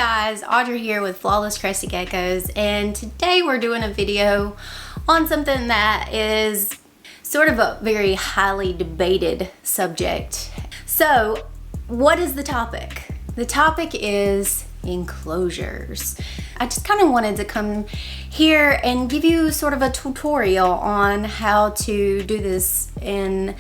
guys, Audrey here with Flawless Crested Geckos, and today we're doing a video on something that is sort of a very highly debated subject. So what is the topic? The topic is enclosures. I just kind of wanted to come here and give you sort of a tutorial on how to do this in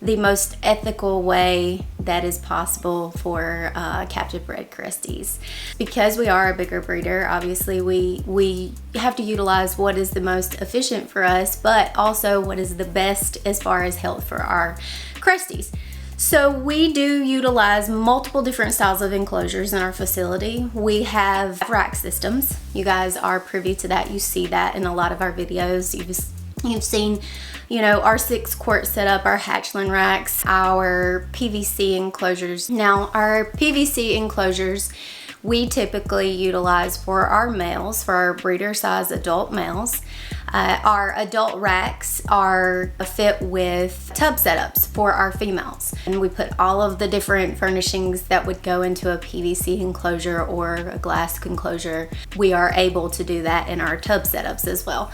the most ethical way that is possible for captive bred Cresties. Because we are a bigger breeder, obviously we have to utilize what is the most efficient for us, but also what is the best as far as health for our Cresties. So we do utilize multiple different styles of enclosures in our facility. We have rack systems. You guys are privy to that. You see that in a lot of our videos. You've seen, you know, our 6-quart setup, our hatchling racks, our PVC enclosures. Now, our PVC enclosures, we typically utilize for our males, for our breeder size adult males. Our adult racks are fit with tub setups for our females. And we put all of the different furnishings that would go into a PVC enclosure or a glass enclosure. We are able to do that in our tub setups as well.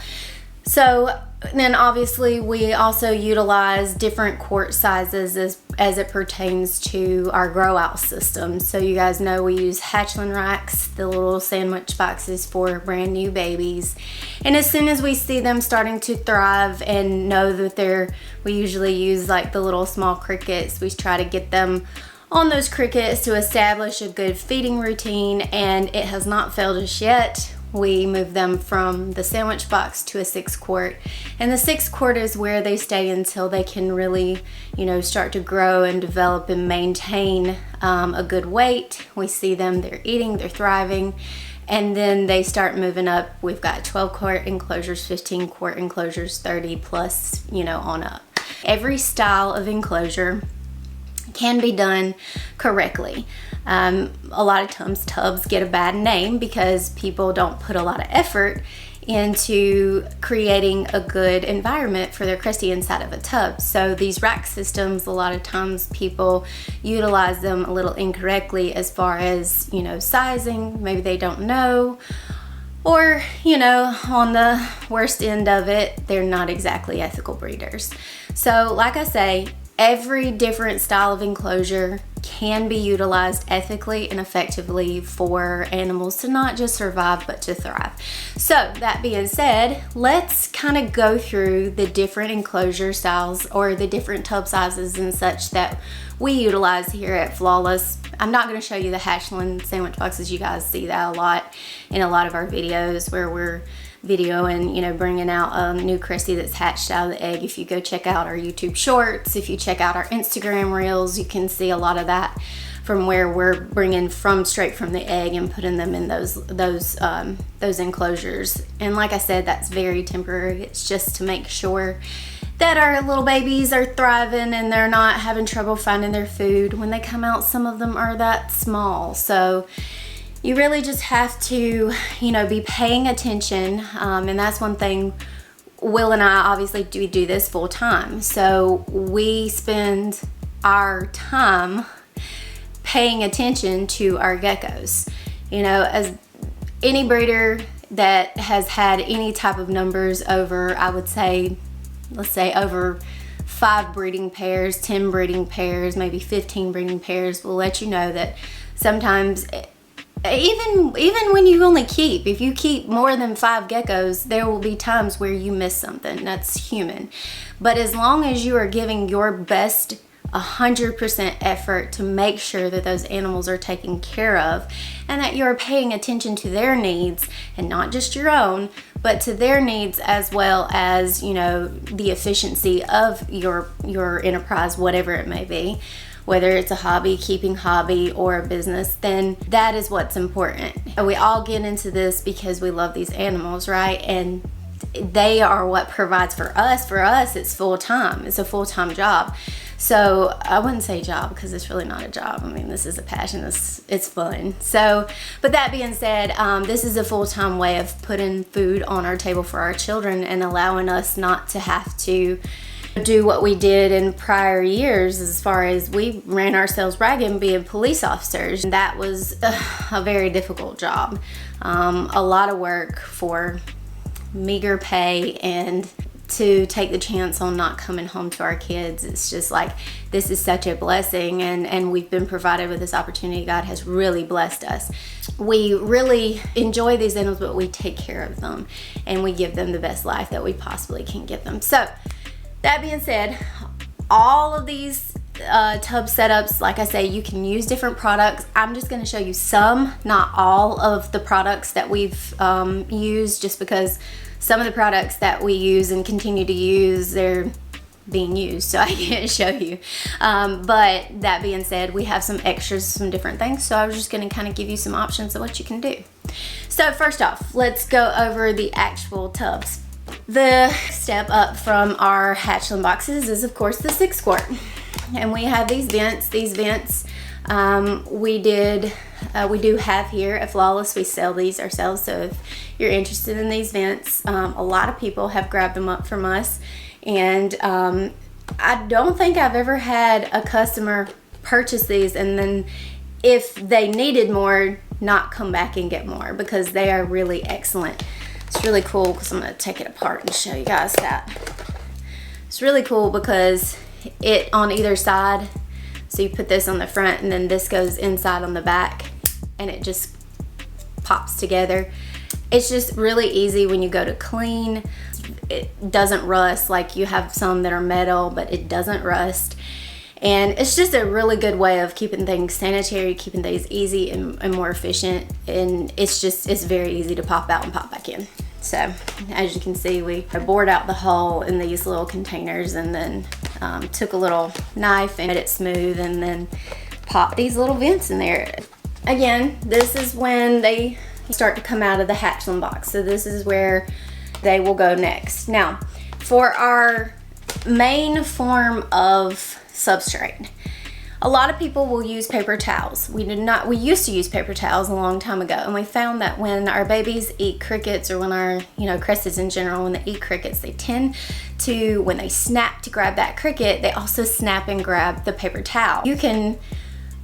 So then obviously we also utilize different quart sizes as it pertains to our grow out system. So you guys know we use hatchling racks, the little sandwich boxes for brand new babies. And as soon as we see them starting to thrive and know that we usually use like the little small crickets, we try to get them on those crickets to establish a good feeding routine, and it has not failed us yet. We move them from the sandwich box to a 6-quart, and the 6-quart is where they stay until they can really, you know, start to grow and develop and maintain a good weight. We see them, they're eating, they're thriving, and then they start moving up. We've got 12-quart enclosures, 15-quart enclosures, 30 plus, you know, on up. Every style of enclosure can be done correctly. A lot of times tubs get a bad name because people don't put a lot of effort into creating a good environment for their Crestie inside of a tub. So these rack systems, a lot of times people utilize them a little incorrectly as far as, you know, sizing. Maybe they don't know, or, you know, on the worst end of it, they're not exactly ethical breeders. So like I say, every different style of enclosure can be utilized ethically and effectively for animals to not just survive but to thrive. So that being said, let's kind of go through the different enclosure styles or the different tub sizes and such that we utilize here at Flawless. I'm not going to show you the hatchling sandwich boxes. You guys see that a lot in a lot of our videos where we're videoing, you know, bringing out a new Crestie that's hatched out of the egg. If you go check out our YouTube shorts, if you check out our Instagram reels, you can see a lot of that from where we're bringing straight from the egg and putting them in those enclosures. And like I said, that's very temporary. It's just to make sure that our little babies are thriving and they're not having trouble finding their food. When they come out, some of them are that small. So you really just have to, you know, be paying attention. And that's one thing. Will and I obviously do this full time. So we spend our time paying attention to our geckos. You know, as any breeder that has had any type of numbers over, I would say, let's say over 5 breeding pairs, 10 breeding pairs, maybe 15 breeding pairs, will let you know that sometimes even when you only if you keep more than 5 geckos, there will be times where you miss something. That's human. But as long as you are giving your best 100% effort to make sure that those animals are taken care of and that you're paying attention to their needs and not just your own, but to their needs as well as, you know, the efficiency of your enterprise, whatever it may be, whether it's a hobby, keeping hobby, or a business, then that is what's important. And we all get into this because we love these animals, right? And they are what provides for us. For us, it's full-time. It's a full-time job. So I wouldn't say job because it's really not a job. I mean, this is a passion. It's fun. So, but that being said, this is a full-time way of putting food on our table for our children and allowing us not to have to, do what we did in prior years, as far as we ran ourselves ragged being police officers. And that was a very difficult job. A lot of work for meager pay, and to take the chance on not coming home to our kids. It's just like, this is such a blessing, and we've been provided with this opportunity. God has really blessed us. We really enjoy these animals, but we take care of them and we give them the best life that we possibly can give them. So that being said, all of these tub setups, like I say, you can use different products. I'm just going to show you some, not all of the products that we've used, just because some of the products that we use and continue to use, they're being used, so I can't show you. But that being said, we have some extras, some different things, so I was just going to kind of give you some options of what you can do. So first off, let's go over the actual tubs. The step up from our hatchling boxes is, of course, the 6 quart. And we have these vents. These vents we do have here at Flawless. We sell these ourselves, so if you're interested in these vents, a lot of people have grabbed them up from us. And I don't think I've ever had a customer purchase these and then, if they needed more, not come back and get more, because they are really excellent. It's really cool because I'm going to take it apart and show you guys that. It's really cool because it on either side, so you put this on the front and then this goes inside on the back, and it just pops together. It's just really easy when you go to clean. It doesn't rust. Like, you have some that are metal, but it doesn't rust. And it's just a really good way of keeping things sanitary, keeping things easy and more efficient. And it's very easy to pop out and pop back in. So as you can see, we bored out the hole in these little containers, and then took a little knife and made it smooth, and then popped these little vents in there. Again, this is when they start to come out of the hatchling box. So this is where they will go next. Now, for our main form of substrate, a lot of people will use paper towels. We used to use paper towels a long time ago, and we found that when our babies eat crickets, or when our, cresteds in general, when they eat crickets, they tend to, when they snap to grab that cricket, they also snap and grab the paper towel. You can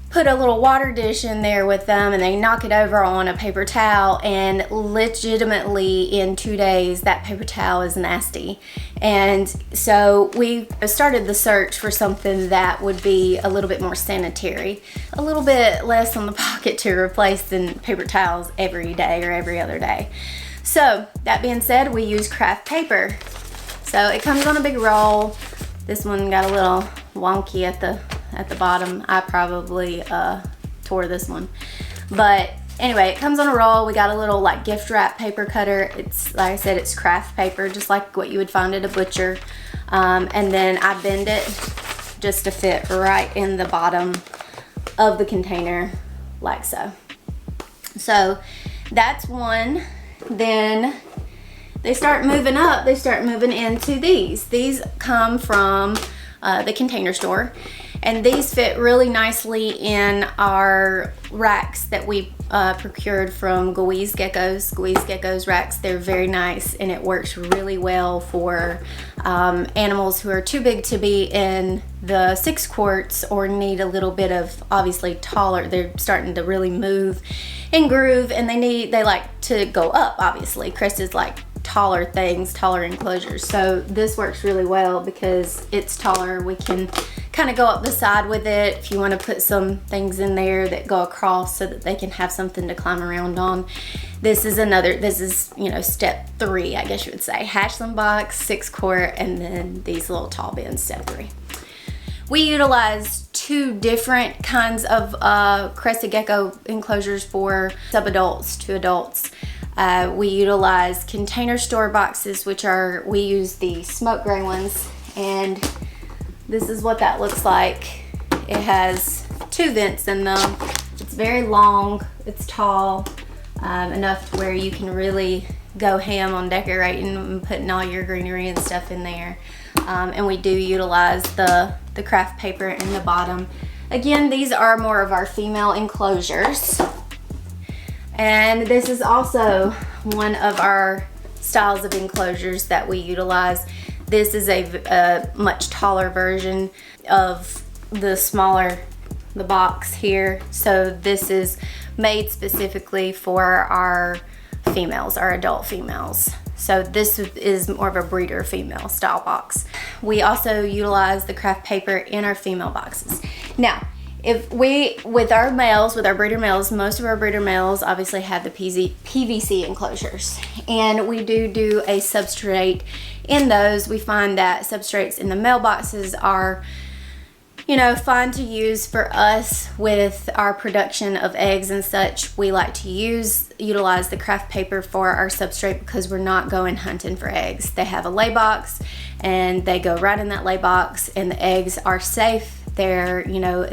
put a little water dish in there with them, and they knock it over on a paper towel, and legitimately in 2 days that paper towel is nasty. And so we started the search for something that would be a little bit more sanitary, a little bit less on the pocket to replace than paper towels every day or every other day. So that being said, we use craft paper. So it comes on a big roll. This one got a little wonky at the bottom. I probably tore this one, but anyway, it comes on a roll. We got a little like gift wrap paper cutter. It's, like I said, it's craft paper, just like what you would find at a butcher. And then I bend it just to fit right in the bottom of the container, like so. So that's one. Then they start moving up. They start moving into these. These come from the Container Store, and these fit really nicely in our racks that we procured from Crested Geckos. Crested Geckos racks, they're very nice, and it works really well for animals who are too big to be in the 6 quarts, or need a little bit of, obviously, taller. They're starting to really move and groove, and they like to go up, obviously. Crested's like taller things, taller enclosures. So this works really well because it's taller. We can kind of go up the side with it if you want to put some things in there that go across so that they can have something to climb around on. This is step 3, I guess you would say. Hatchling box, 6 quart, and then these little tall bins, step 3. We utilize 2 different kinds of Crested Gecko enclosures for sub-adults to adults. We utilize Container Store boxes, we use the smoke gray ones, and this is what that looks like. It has 2 vents in them. It's very long, it's tall, enough where you can really go ham on decorating and putting all your greenery and stuff in there. And we do utilize the craft paper in the bottom. Again, these are more of our female enclosures. And this is also one of our styles of enclosures that we utilize. This is a much taller version of the box here. So this is made specifically for our females, our adult females. So this is more of a breeder female style box. We also utilize the craft paper in our female boxes. Now, with our breeder males, most of our breeder males obviously have the PVC enclosures, and we do a substrate in those. We find that substrates in the male boxes are, you know, fun to use for us with our production of eggs and such. We like to utilize the craft paper for our substrate because we're not going hunting for eggs. They have a lay box and they go right in that lay box, and the eggs are safe. They're, you know,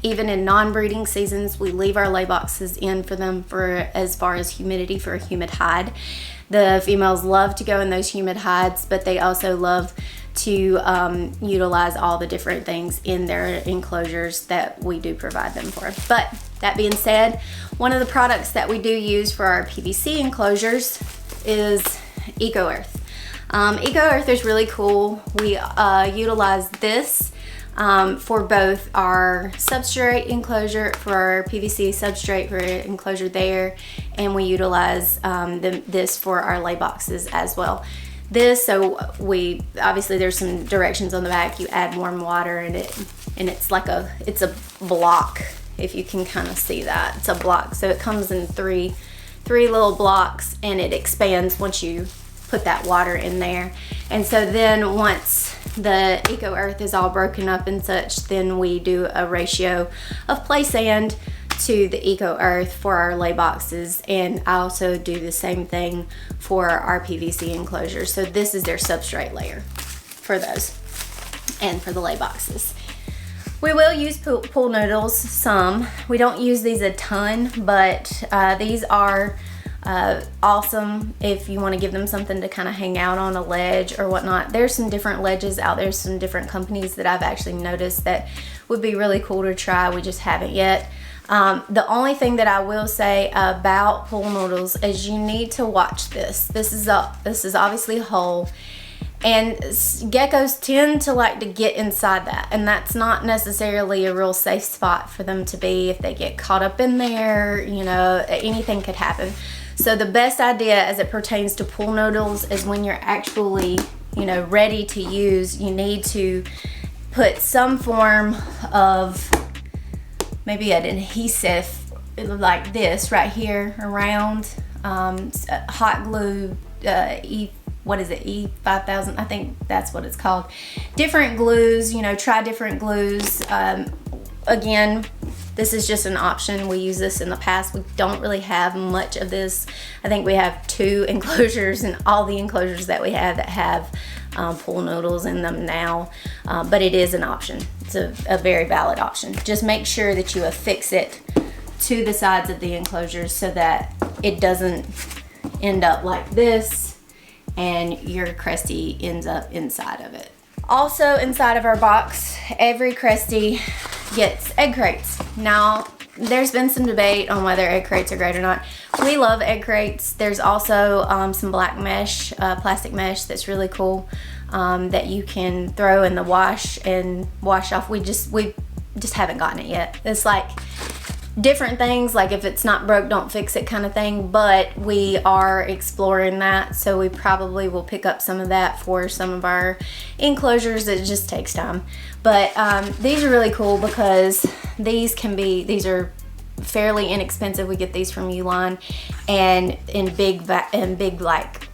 even in non-breeding seasons, we leave our lay boxes in for them for as far as humidity for a humid hide. The females love to go in those humid hides, but they also love to utilize all the different things in their enclosures that we do provide them for. But that being said, one of the products that we do use for our PVC enclosures is EcoEarth. EcoEarth is really cool. We utilize this for both our substrate enclosure, for our PVC substrate for enclosure there, and we utilize this for our lay boxes as well. So obviously there's some directions on the back. You add warm water in it, and it's a block, if you can kind of see that. It's a block, so it comes in three little blocks, and it expands once you put that water in there. And so then once the EcoEarth is all broken up and such, then we do a ratio of play sand to the EcoEarth for our lay boxes, and I also do the same thing for our PVC enclosures. So this is their substrate layer for those and for the lay boxes. We will use pool noodles some. We don't use these a ton, but these are awesome if you want to give them something to kind of hang out on a ledge or whatnot. There's some different ledges out there, some different companies that I've actually noticed that would be really cool to try. We just haven't yet. The only thing that I will say about pool noodles is you need to watch this. This is obviously whole, and geckos tend to like to get inside that, and that's not necessarily a real safe spot for them to be. If they get caught up in there, you know, anything could happen. So the best idea as it pertains to pool noodles is when you're actually, you know, ready to use, you need to put some form of maybe an adhesive like this right here around, hot glue, E5000, I think that's what it's called. Different glues, you know, try different glues. Again, this is just an option. We use this in the past. We don't really have much of this. I think we have 2 enclosures, and all the enclosures that we have that have pool noodles in them now, but it is an option. It's a very valid option. Just make sure that you affix it to the sides of the enclosures so that it doesn't end up like this and your Cresty ends up inside of it. Also inside of our box, every Cresty gets egg crates. Now, there's been some debate on whether egg crates are great or not. We love egg crates. There's also some black mesh, plastic mesh that's really cool, that you can throw in the wash and wash off. We just haven't gotten it yet. It's like different things, like if it's not broke, don't fix it kind of thing, but we are exploring that, so we probably will pick up some of that for some of our enclosures. It just takes time. But these are really cool because these are fairly inexpensive. We get these from Uline, and in big like,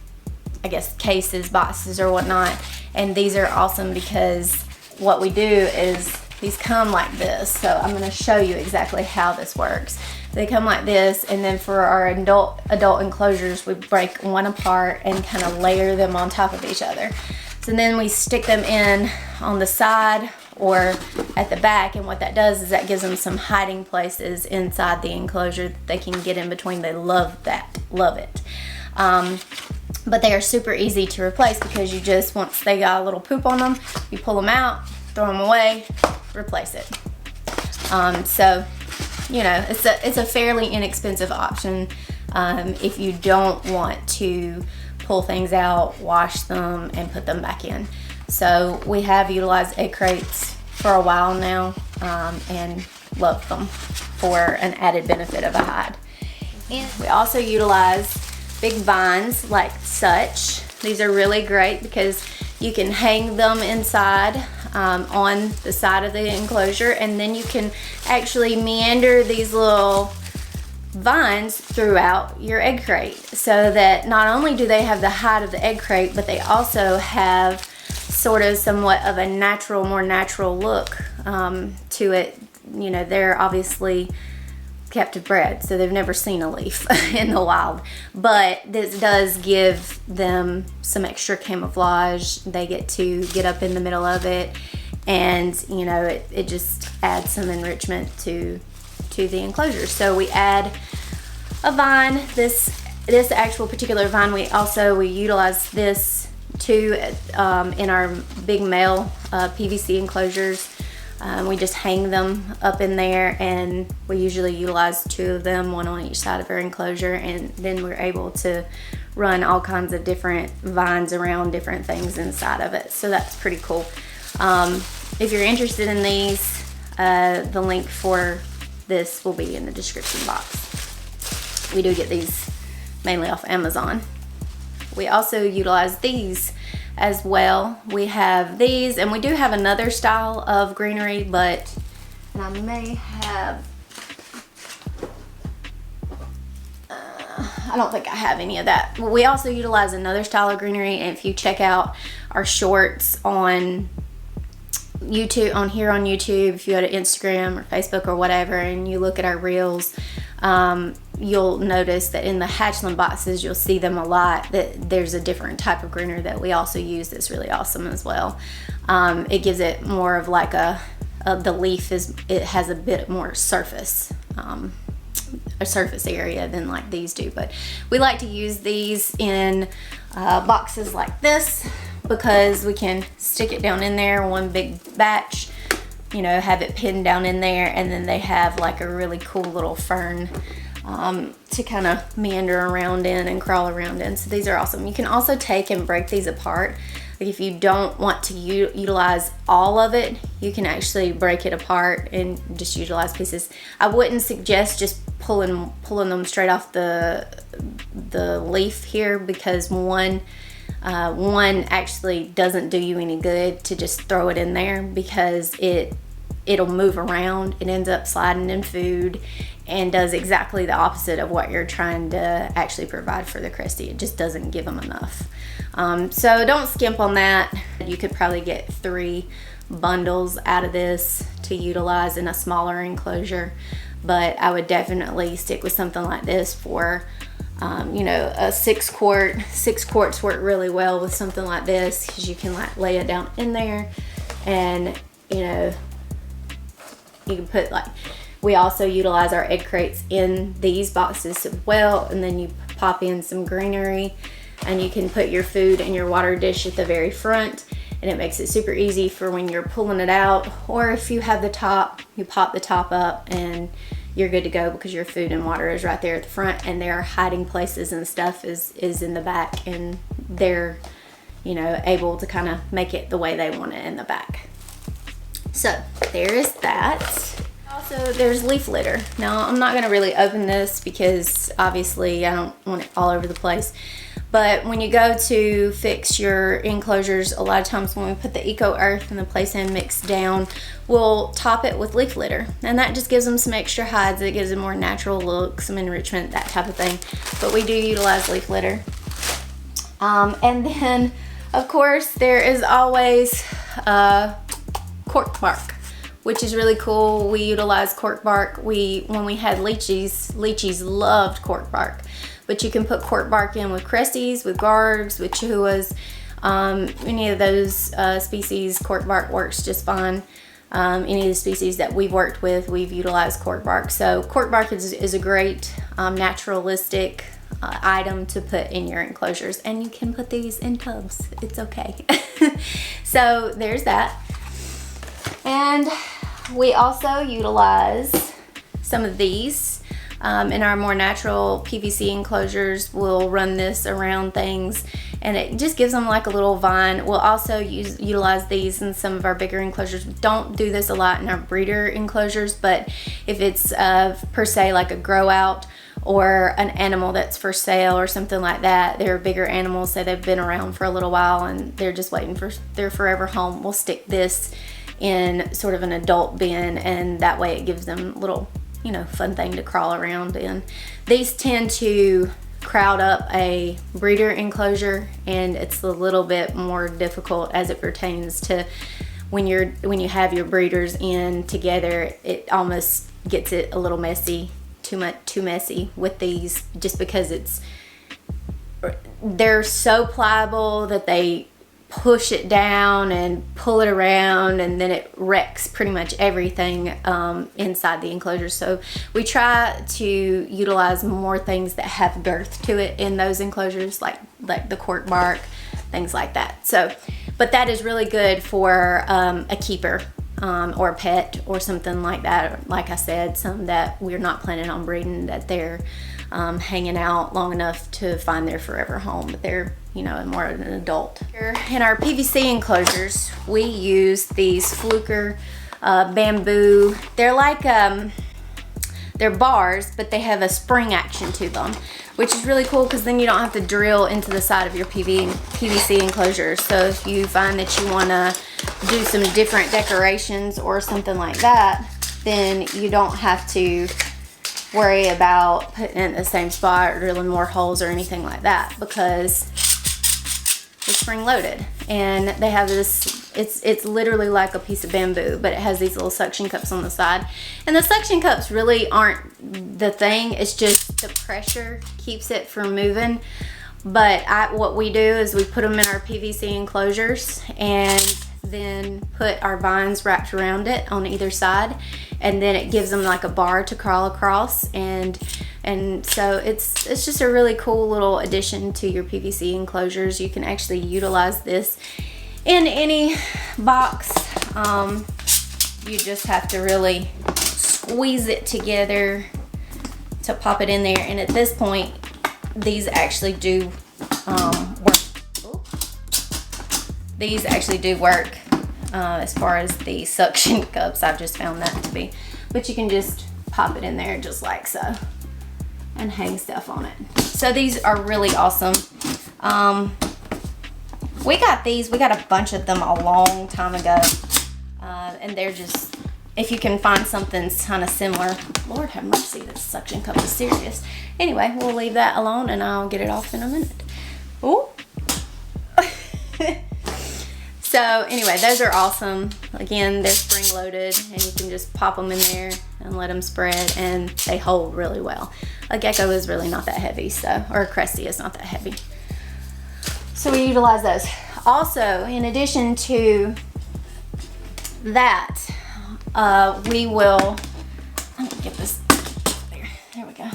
I guess, cases, boxes or whatnot. And these are awesome because what we do is these come like this. So I'm going to show you exactly how this works. They come like this, and then for our adult enclosures, we break one apart and kind of layer them on top of each other. So then we stick them in on the side or at the back, and what that does is that gives them some hiding places inside the enclosure that they can get in between. They love that, love it. But they are super easy to replace because you just, once they got a little poop on them, you pull them out, throw them away, replace it. So, you know, it's a fairly inexpensive option if you don't want to pull things out, wash them, and put them back in. So we have utilized egg crates for a while now, and love them for an added benefit of a hide. And we also utilize big vines like such. These are really great because you can hang them inside on the side of the enclosure, and then you can actually meander these little vines throughout your egg crate, so that not only do they have the height of the egg crate, but they also have sort of somewhat of a natural, more natural look to it. You know, they're obviously captive bred, so they've never seen a leaf in the wild, but this does give them some extra camouflage. They get to get up in the middle of it, and you know, it just adds some enrichment to the enclosure. So we add a vine. This actual particular vine, we utilize this too in our big male PVC enclosures. We just hang them up in there, and we usually utilize 2 of them, 1 on each side of our enclosure, and then we're able to run all kinds of different vines around different things inside of it. So that's pretty cool. If you're interested in these, the link for this will be in the description box. We do get these mainly off Amazon. We also utilize these as well. We have these, and we do have another style of greenery, but I may have, I don't think I have any of that. We also utilize another style of greenery, and if you check out our shorts on YouTube, on YouTube, if you go to Instagram or Facebook or whatever, and you look at our reels, you'll notice that in the hatchling boxes, you'll see them a lot, that there's a different type of greenery that we also use that's really awesome as well. It gives it more of like the leaf it has a bit more surface, a surface area than like these do. But we like to use these in boxes like this, because we can stick it down in there, one big batch, you know, have it pinned down in there, and then they have like a really cool little fern to kind of meander around in and crawl around in. So these are awesome. You can also take and break these apart. Like if you don't want to utilize all of it, you can actually break it apart and just utilize pieces. I wouldn't suggest just pulling them straight off the leaf here, because one actually doesn't do you any good to just throw it in there, because it'll move around. It ends up sliding in food and does exactly the opposite of what you're trying to actually provide for the Cresty. It just doesn't give them enough. So don't skimp on that. You could probably get 3 bundles out of this to utilize in a smaller enclosure, but I would definitely stick with something like this for you know, a 6 quart. 6 quarts work really well with something like this, because you can like lay it down in there, and you know, you can put like, we also utilize our egg crates in these boxes as well, and then you pop in some greenery, and you can put your food and your water dish at the very front, and it makes it super easy for when you're pulling it out, or if you have the top, you pop the top up and you're good to go, because your food and water is right there at the front, and their hiding places and stuff is in the back, and they're, you know, able to kind of make it the way they want it in the back. So there is that. Also, there's leaf litter. Now, I'm not going to really open this because obviously I don't want it all over the place. But when you go to fix your enclosures, a lot of times when we put the Eco Earth and the Place In mix down, we'll top it with leaf litter. And that just gives them some extra hides. It gives them more natural look, some enrichment, that type of thing. But we do utilize leaf litter. And then, of course, there is always cork bark, which is really cool. We utilize cork bark. When we had leachies loved cork bark. But you can put cork bark in with Cresties, with Gargs, with Chihuahuas. Any of those species, cork bark works just fine. Any of the species that we've worked with, we've utilized cork bark. So cork bark is a great naturalistic item to put in your enclosures. And you can put these in tubs. It's okay. So there's that. And we also utilize some of these. In our more natural PVC enclosures, we'll run this around things, and it just gives them like a little vine. We'll also utilize these in some of our bigger enclosures. We don't do this a lot in our breeder enclosures, but if it's per se like a grow out or an animal that's for sale or something like that, they're bigger animals, so they've been around for a little while and they're just waiting for their forever home, we'll stick this in sort of an adult bin, and that way it gives them a little, you know, fun thing to crawl around in. These tend to crowd up a breeder enclosure, and it's a little bit more difficult as it pertains to when you have your breeders in together. It almost gets it a little messy, too messy with these, just because they're so pliable that they push it down and pull it around, and then it wrecks pretty much everything inside the enclosure. So we try to utilize more things that have girth to it in those enclosures, like the cork bark, things like that. So, but that is really good for a keeper or a pet or something like that. Like I said, some that we're not planning on breeding, that they're hanging out long enough to find their forever home, but they're, you know, more of an adult. In our PVC enclosures, we use these fluker bamboo. They're like, they're bars, but they have a spring action to them, which is really cool because then you don't have to drill into the side of your PVC enclosure. So if you find that you want to do some different decorations or something like that, then you don't have to worry about putting it in the same spot or drilling more holes or anything like that, because it's spring loaded. And they have this, it's literally like a piece of bamboo, but it has these little suction cups on the side. And the suction cups really aren't the thing, it's just the pressure keeps it from moving. But what we do is we put them in our PVC enclosures and then put our vines wrapped around it on either side, and then it gives them like a bar to crawl across, and so it's just a really cool little addition to your PVC enclosures. You can actually utilize this in any box. You just have to really squeeze it together to pop it in there, and at this point these actually do work. These actually do work as far as the suction cups. I've just found that to be, but you can just pop it in there just like so and hang stuff on it. So these are really awesome. We got a bunch of them a long time ago, and they're just, if you can find something kind of similar, Lord have mercy, this suction cup is serious. Anyway, we'll leave that alone and I'll get it off in a minute. Ooh. So anyway, those are awesome. Again, they're spring loaded and you can just pop them in there and let them spread, and they hold really well. A gecko is really not that heavy, so, or a cresty is not that heavy. So we utilize those. Also, in addition to that, we will, I'm gonna get this there we go.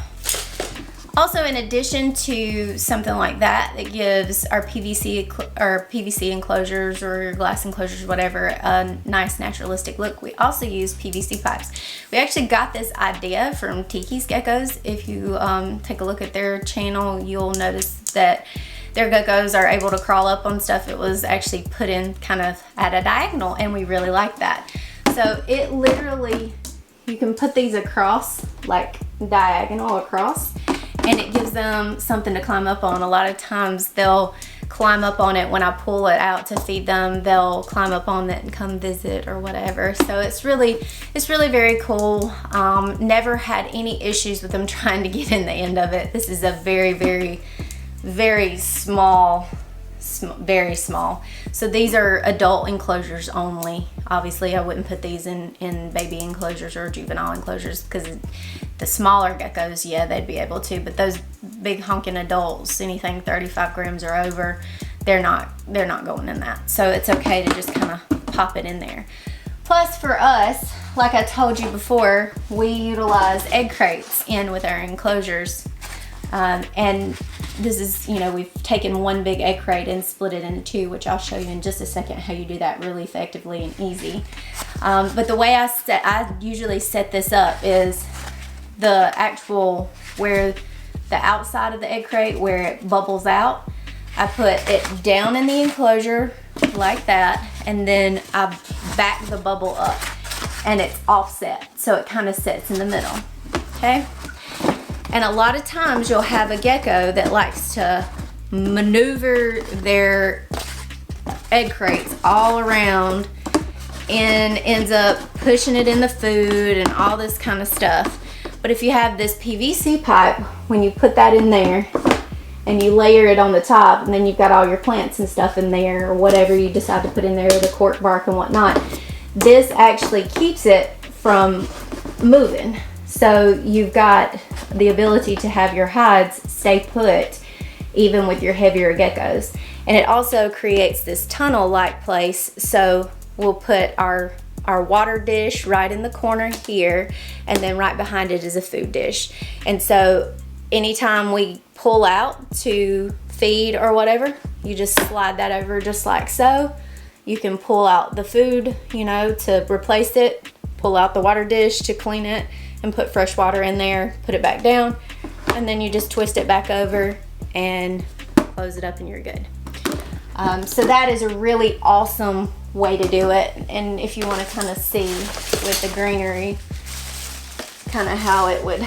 Also, in addition to something like that that gives our PVC enclosures or your glass enclosures, whatever, a nice naturalistic look, we also use PVC pipes. We actually got this idea from Tiki's Geckos. If you take a look at their channel, you'll notice that their geckos are able to crawl up on stuff. It was actually put in kind of at a diagonal, and we really like that. So it literally, you can put these across, like diagonal across, and it gives them something to climb up on. A lot of times they'll climb up on it when I pull it out to feed them. They'll climb up on it and come visit or whatever. So it's really very cool. Never had any issues with them trying to get in the end of it. This is a very small, very small. So these are adult enclosures only. Obviously I wouldn't put these in baby enclosures or juvenile enclosures, because the smaller geckos, yeah, they'd be able to, but those big honking adults, anything 35 grams or over, they're not going in that. So it's okay to just kind of pop it in there. Plus, for us, like I told you before, we utilize egg crates in with our enclosures. And this is, you know, we've taken one big egg crate and split it into two, which I'll show you in just a second how you do that really effectively and easy. But the way I usually set this up is the actual, where the outside of the egg crate where it bubbles out, I put it down in the enclosure like that, and then I back the bubble up and it's offset, so it kind of sits in the middle, okay? And a lot of times you'll have a gecko that likes to maneuver their egg crates all around and ends up pushing it in the food and all this kind of stuff. But if you have this PVC pipe, when you put that in there and you layer it on the top, and then you've got all your plants and stuff in there, or whatever you decide to put in there, the cork bark and whatnot, this actually keeps it from moving. So you've got the ability to have your hides stay put even with your heavier geckos. And it also creates this tunnel-like place, so we'll put our water dish right in the corner here, and then right behind it is a food dish. And so anytime we pull out to feed or whatever, you just slide that over just like so. You can pull out the food, you know, to replace it, pull out the water dish to clean it, and put fresh water in there, put it back down, and then you just twist it back over and close it up and you're good. So that is a really awesome way to do it. And if you want to kind of see with the greenery kind of how it would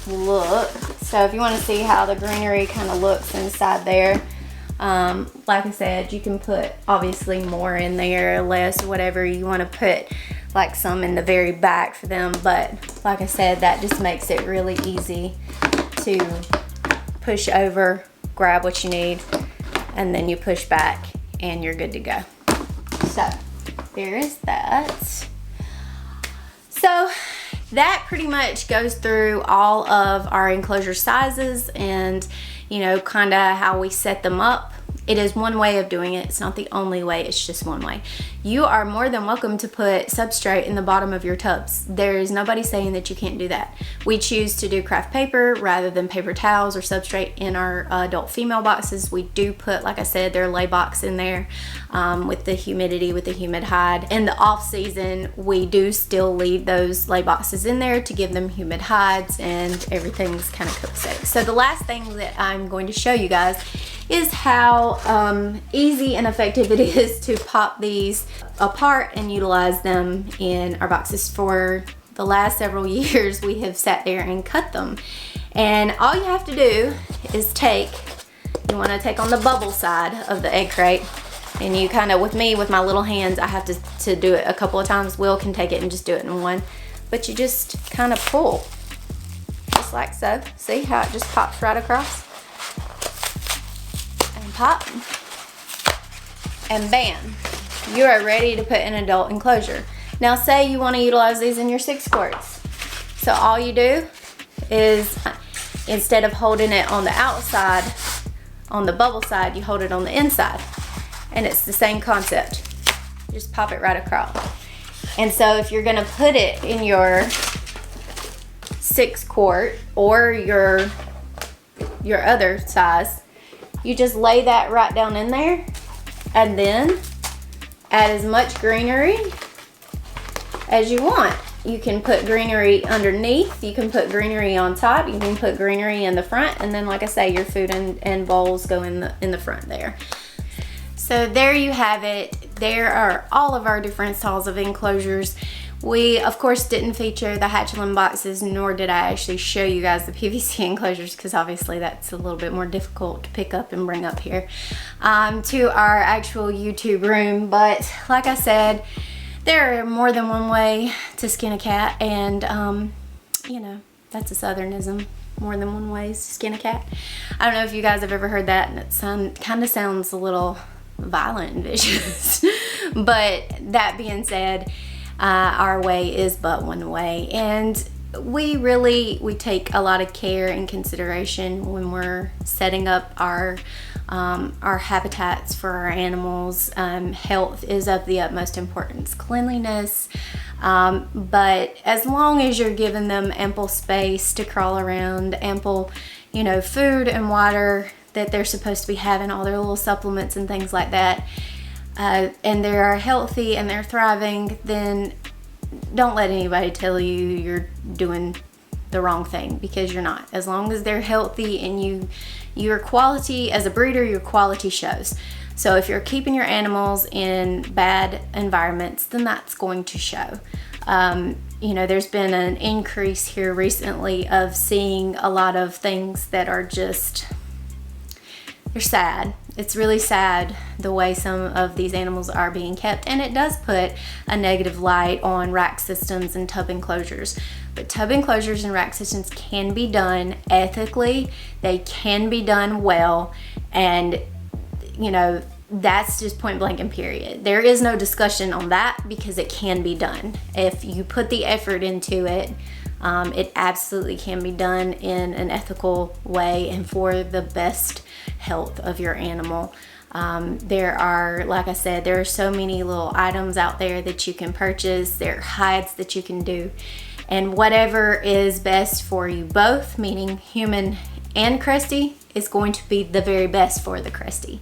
look. So if you want to see how the greenery kind of looks inside there, like I said, you can put obviously more in there, less, whatever you want to put, like some in the very back for them. But like I said, that just makes it really easy to push over, grab what you need, and then you push back and you're good to go. So there is that. So that pretty much goes through all of our enclosure sizes and, you know, kind of how we set them up. It is one way of doing it. It's not the only way, it's just one way. You are more than welcome to put substrate in the bottom of your tubs. There is nobody saying that you can't do that. We choose to do craft paper rather than paper towels or substrate in our adult female boxes. We do put, like I said, their lay box in there with the humidity, with the humid hide. In the off season, we do still leave those lay boxes in there to give them humid hides, and everything's kind of cook safe. So the last thing that I'm going to show you guys is how easy and effective it is to pop these apart and utilize them in our boxes. For the last several years, we have sat there and cut them. And all you have to do is you want to take on the bubble side of the egg crate, and you kind of, with me, with my little hands, I have to do it a couple of times. Will can take it and just do it in one. But you just kind of pull, just like so. See how it just pops right across? Pop, and bam, you are ready to put in an adult enclosure. Now say you want to utilize these in your 6 quarts. So all you do is, instead of holding it on the outside, on the bubble side, you hold it on the inside. And it's the same concept. Just pop it right across. And so if you're going to put it in your 6 quart or your other size, you just lay that right down in there, and then add as much greenery as you want. You can put greenery underneath, you can put greenery on top, you can put greenery in the front, and then like I say, your food and bowls go in the front there. So there you have it. There are all of our different styles of enclosures. We, of course, didn't feature the hatchling boxes, nor did I actually show you guys the PVC enclosures, because obviously that's a little bit more difficult to pick up and bring up here to our actual YouTube room. But like I said, there are more than one way to skin a cat, and you know, that's a Southernism. More than one way to skin a cat. I don't know if you guys have ever heard that, and it kind of sounds a little violent and vicious. But that being said, our way is but one way, and we take a lot of care and consideration when we're setting up our habitats for our animals. Health is of the utmost importance, cleanliness, but as long as you're giving them ample space to crawl around, ample, you know, food and water that they're supposed to be having, all their little supplements and things like that, and they are healthy and they're thriving, then don't let anybody tell you you're doing the wrong thing, because you're not. As long as they're healthy and your quality as a breeder, your quality shows. So if you're keeping your animals in bad environments, then that's going to show. You know, there's been an increase here recently of seeing a lot of things that are just, they're sad. It's really sad the way some of these animals are being kept, and it does put a negative light on rack systems and tub enclosures. But tub enclosures and rack systems can be done ethically. They can be done well, and you know, that's just point blank and period. There is no discussion on that, because it can be done. If you put the effort into it, it absolutely can be done in an ethical way and for the best health of your animal. There are, like I said, there are so many little items out there that you can purchase. There are hides that you can do. And whatever is best for you both, meaning human and Cresty, is going to be the very best for the Cresty.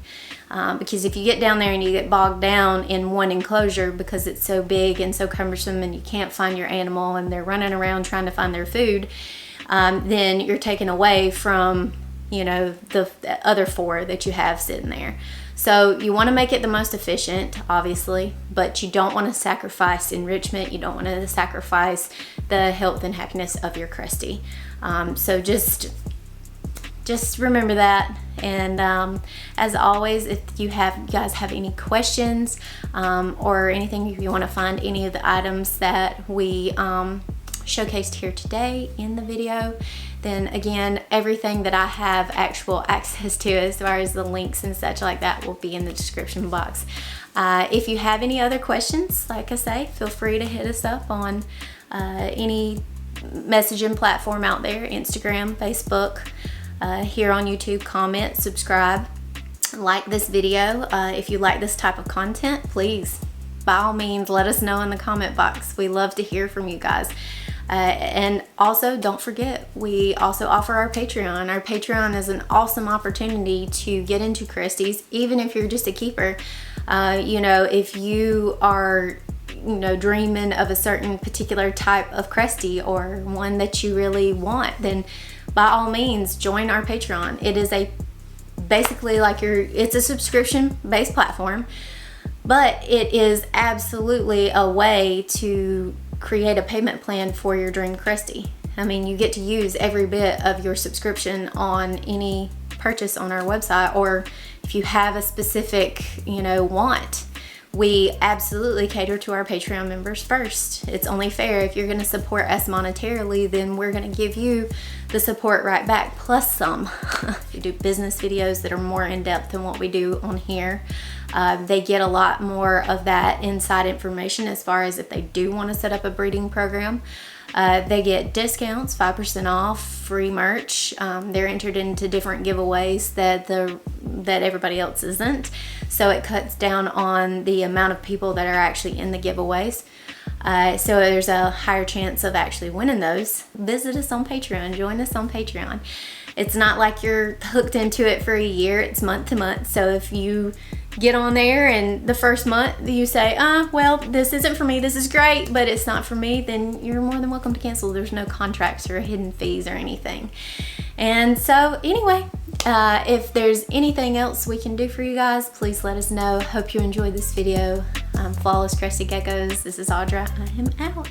Because if you get down there and you get bogged down in one enclosure because it's so big and so cumbersome and you can't find your animal and they're running around trying to find their food, then you're taken away from, you know, the other 4 that you have sitting there. So you want to make it the most efficient, obviously, but you don't want to sacrifice enrichment. You don't want to sacrifice the health and happiness of your Cresty. So just remember that. And as always, if you guys have any questions or anything, if you want to find any of the items that we showcased here today in the video, then again, everything that I have actual access to as far as the links and such like that will be in the description box. If you have any other questions, like I say, feel free to hit us up on any messaging platform out there, Instagram, Facebook, here on YouTube. Comment, subscribe, like this video. If you like this type of content, please, by all means, let us know in the comment box. We love to hear from you guys. And also, don't forget, we also offer our Patreon. Our Patreon is an awesome opportunity to get into Cresties, even if you're just a keeper. You know, if you are, you know, dreaming of a certain particular type of Cresty or one that you really want, then by all means join our Patreon. It is basically like it's a subscription based platform, but it is absolutely a way to create a payment plan for your dream Cresty. I mean, you get to use every bit of your subscription on any purchase on our website, or if you have a specific, you know, want. We absolutely cater to our Patreon members first. It's only fair. If you're going to support us monetarily, then we're going to give you the support right back, plus some. If you do business videos that are more in-depth than what we do on here, they get a lot more of that inside information as far as if they do want to set up a breeding program. They get discounts, 5% off, free merch. They're entered into different giveaways that everybody else isn't. So it cuts down on the amount of people that are actually in the giveaways. So there's a higher chance of actually winning those. Visit us on Patreon, join us on Patreon. It's not like you're hooked into it for a year, it's month to month. So if you get on there and the first month you say, well, this isn't for me, this is great, but it's not for me, then you're more than welcome to cancel. There's no contracts or hidden fees or anything. And so anyway, if there's anything else we can do for you guys, please let us know. Hope you enjoyed this video. Flawless Crested Geckos. This is Audra. I am out.